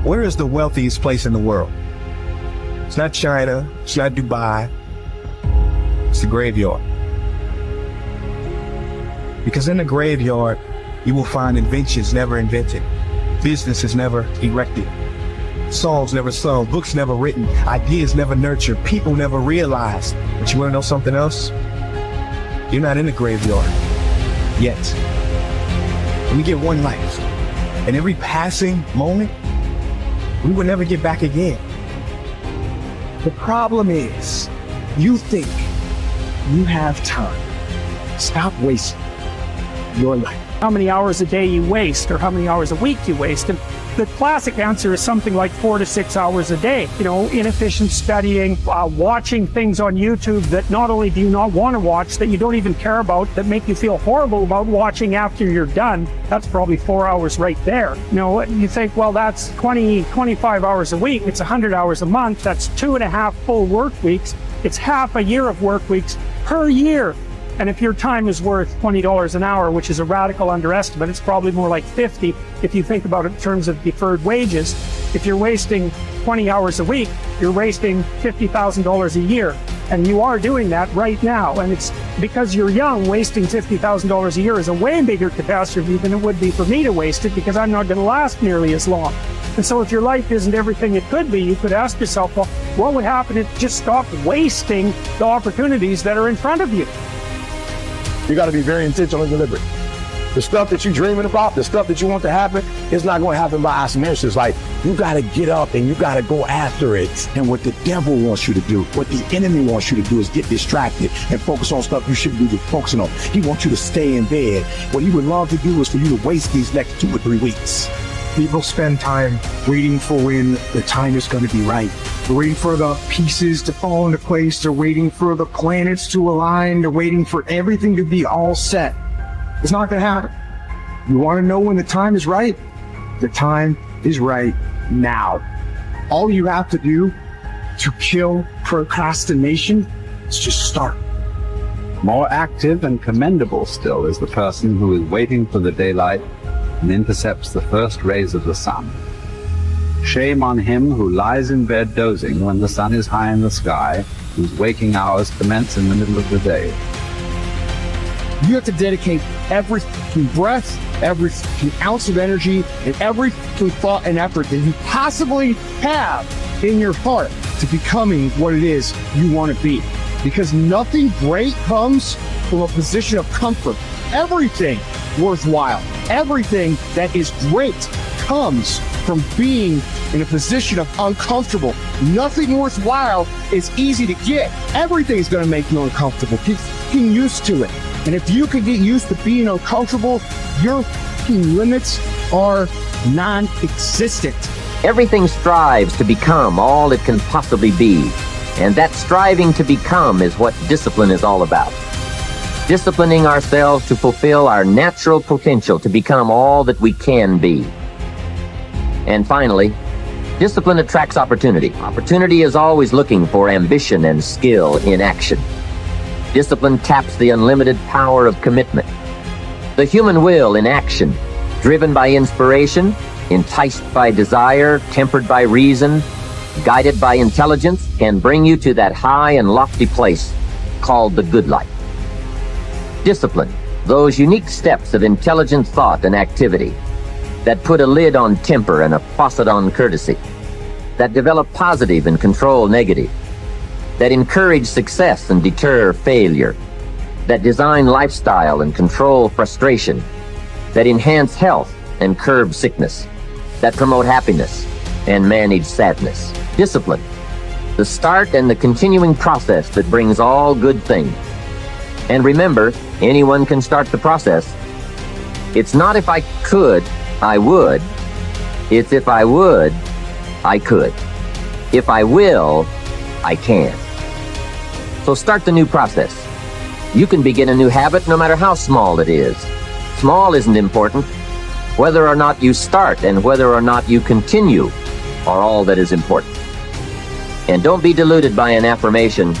Where is the wealthiest place in the world? It's not China, it's not Dubai, it's the graveyard. Because in the graveyard, you will find inventions never invented, businesses never erected, songs never sung, books never written, ideas never nurtured, people never realized. But you wanna know something else? You're not in the graveyard yet. We get one life, and every passing moment, we will never get back again. The problem is, you think you have time. Stop wasting your life. How many hours a day you waste, or how many hours a week you waste. And the classic answer is something like 4 to 6 hours a day. You know, inefficient studying, watching things on YouTube that not only do you not want to watch, that you don't even care about, that make you feel horrible about watching after you're done. That's probably 4 hours right there. You know, you think, well, that's 25 hours a week. It's 100 hours a month. That's 2.5 full work weeks. It's half a year of work weeks per year. And if your time is worth $20 an hour, which is a radical underestimate, it's probably more like 50 if you think about it in terms of deferred wages. If you're wasting 20 hours a week, you're wasting $50,000 a year. And you are doing that right now. And it's because you're young, wasting $50,000 a year is a way bigger catastrophe than it would be for me to waste it, because I'm not going to last nearly as long. And so if your life isn't everything it could be, you could ask yourself, well, what would happen if you just stopped wasting the opportunities that are in front of you? You got to be very intentional and deliberate. The stuff that you're dreaming about, the stuff that you want to happen, it's not going to happen by osmosis. Like, you got to get up and you got to go after it. And what the devil wants you to do, what the enemy wants you to do, is get distracted and focus on stuff you shouldn't be focusing on. He wants you to stay in bed. What he would love to do is for you to waste these next 2 or 3 weeks. People spend time waiting for when the time is going to be right. They're waiting for the pieces to fall into place. They're waiting for the planets to align. They're waiting for everything to be all set. It's not going to happen. You want to know when the time is right? The time is right now. All you have to do to kill procrastination is just start. More active and commendable still is the person who is waiting for the daylight and intercepts the first rays of the sun. Shame on him who lies in bed dozing when the sun is high in the sky, whose waking hours commence in the middle of the day. You have to dedicate every breath, every ounce of energy, and every thought and effort that you possibly have in your heart to becoming what it is you want to be. Because nothing great comes from a position of comfort. Everything worthwhile, everything that is great comes from being in a position of uncomfortable. Nothing worthwhile is easy to get. Everything's going to make you uncomfortable. Get used to it. And if you can get used to being uncomfortable, your limits are non-existent. Everything strives to become all it can possibly be. And that striving to become is what discipline is all about. Disciplining ourselves to fulfill our natural potential to become all that we can be. And finally, discipline attracts opportunity. Opportunity is always looking for ambition and skill in action. Discipline taps the unlimited power of commitment. The human will in action, driven by inspiration, enticed by desire, tempered by reason, guided by intelligence, can bring you to that high and lofty place called the good life. Discipline, those unique steps of intelligent thought and activity that put a lid on temper and a faucet on courtesy, that develop positive and control negative, that encourage success and deter failure, that design lifestyle and control frustration, that enhance health and curb sickness, that promote happiness and manage sadness. Discipline, the start and the continuing process that brings all good things. And remember, anyone can start the process. It's not if I could, I would. It's if I would, I could. If I will, I can. So start the new process. You can begin a new habit no matter how small it is. Small isn't important. Whether or not you start and whether or not you continue are all that is important. And don't be deluded by an affirmation.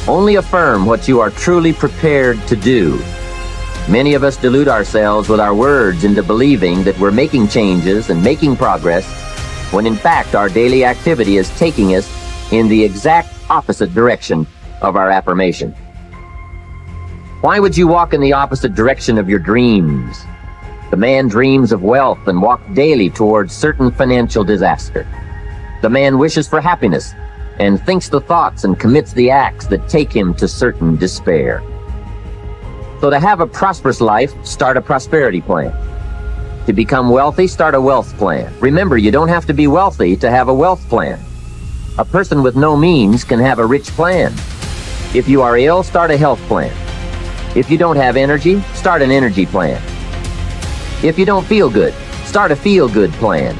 Only affirm what you are truly prepared to do. Many of us delude ourselves with our words into believing that we're making changes and making progress when in fact our daily activity is taking us in the exact opposite direction of our affirmation. Why would you walk in the opposite direction of your dreams? The man dreams of wealth and walks daily towards certain financial disaster. The man wishes for happiness and thinks the thoughts and commits the acts that take him to certain despair. So to have a prosperous life, start a prosperity plan. To become wealthy, start a wealth plan. Remember, you don't have to be wealthy to have a wealth plan. A person with no means can have a rich plan. If you are ill, start a health plan. If you don't have energy, start an energy plan. If you don't feel good, start a feel-good plan.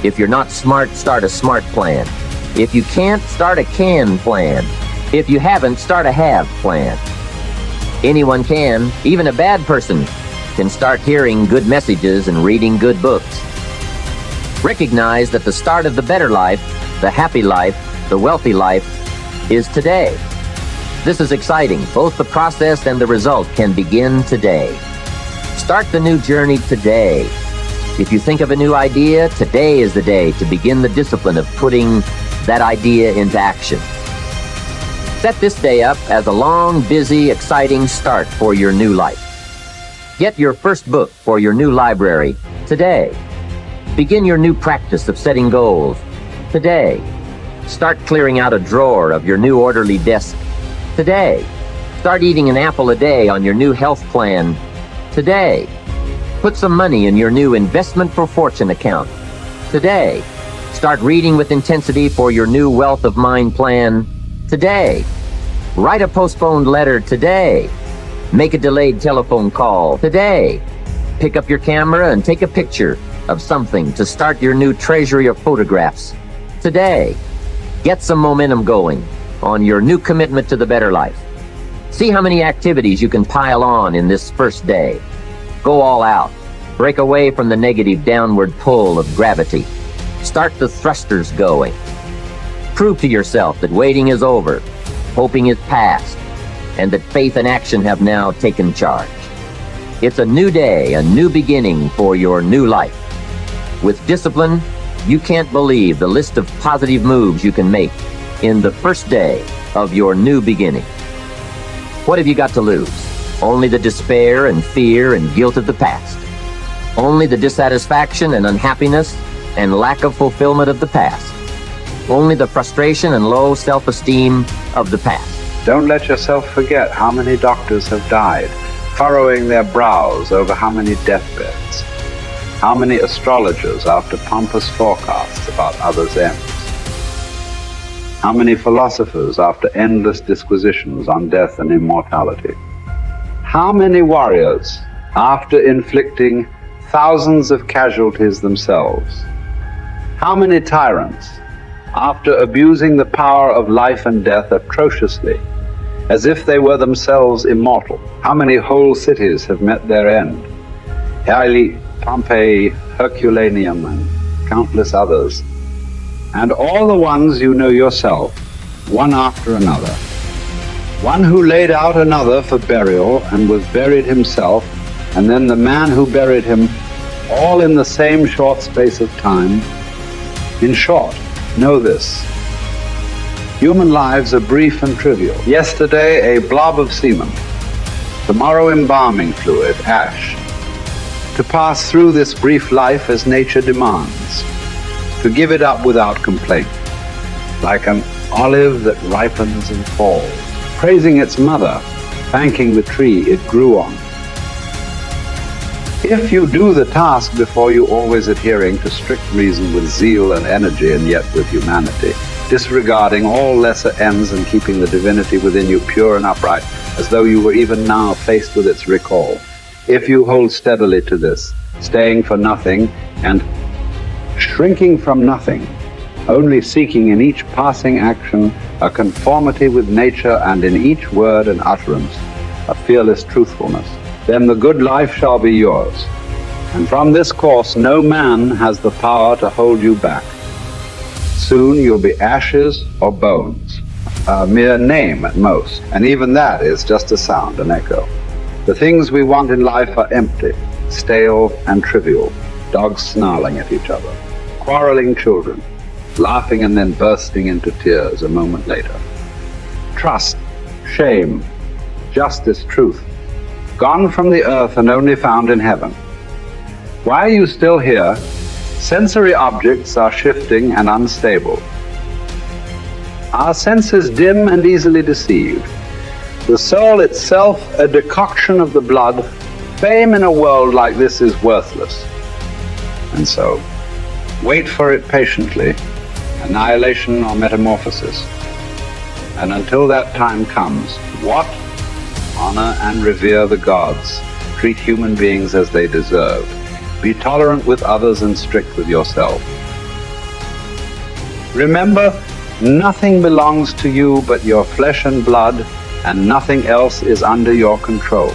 If you're not smart, start a smart plan. If you can't, start a can plan. If you haven't, start a have plan. Anyone can, even a bad person, can start hearing good messages and reading good books. Recognize that the start of the better life, the happy life, the wealthy life, is today. This is exciting. Both the process and the result can begin today. Start the new journey today. If you think of a new idea, today is the day to begin the discipline of putting that idea into action. Set this day up as a long, busy, exciting start for your new life. Get your first book for your new library today. Begin your new practice of setting goals today. Start clearing out a drawer of your new orderly desk today. Start eating an apple a day on your new health plan today. Put some money in your new investment for fortune account today. Start reading with intensity for your new wealth of mind plan today. Write a postponed letter today. Make a delayed telephone call today. Pick up your camera and take a picture of something to start your new treasury of photographs today. Get some momentum going on your new commitment to the better life. See how many activities you can pile on in this first day. Go all out. Break away from the negative downward pull of gravity. Start the thrusters going. Prove to yourself that waiting is over, hoping is past, and that faith and action have now taken charge. It's a new day, a new beginning for your new life. With discipline, you can't believe the list of positive moves you can make in the first day of your new beginning. What have you got to lose? Only the despair and fear and guilt of the past. Only the dissatisfaction and unhappiness and lack of fulfillment of the past. Only the frustration and low self-esteem of the past. Don't let yourself forget how many doctors have died, furrowing their brows over how many deathbeds. How many astrologers after pompous forecasts about others' ends. How many philosophers after endless disquisitions on death and immortality. How many warriors after inflicting thousands of casualties themselves. How many tyrants after abusing the power of life and death atrociously, as if they were themselves immortal. How many whole cities have met their end? Haile, Pompeii, Herculaneum, and countless others. And all the ones you know yourself, one after another. One who laid out another for burial and was buried himself, and then the man who buried him, all in the same short space of time. In short, know this. Human lives are brief and trivial. Yesterday, a blob of semen. Tomorrow, embalming fluid, ash. To pass through this brief life as nature demands. To give it up without complaint. Like an olive that ripens and falls. Praising its mother, thanking the tree it grew on. If you do the task before you, always adhering to strict reason with zeal and energy and yet with humanity, disregarding all lesser ends and keeping the divinity within you pure and upright, as though you were even now faced with its recall. If you hold steadily to this, staying for nothing and shrinking from nothing, only seeking in each passing action a conformity with nature and in each word and utterance a fearless truthfulness, then the good life shall be yours. And from this course no man has the power to hold you back. Soon you'll be ashes or bones, a mere name at most, and even that is just a sound, an echo. The things we want in life are empty, stale and trivial, dogs snarling at each other. quarreling children, laughing and then bursting into tears a moment later. Trust, shame, justice, truth, gone from the earth and only found in heaven. Why are you still here? Sensory objects are shifting and unstable. Our senses dim and easily deceived. The soul itself, a decoction of the blood, fame in a world like this is worthless. And so, wait for it patiently, annihilation or metamorphosis. And until that time comes, what? Honor and revere the gods. Treat human beings as they deserve. Be tolerant with others and strict with yourself. Remember, nothing belongs to you but your flesh and blood, and nothing else is under your control.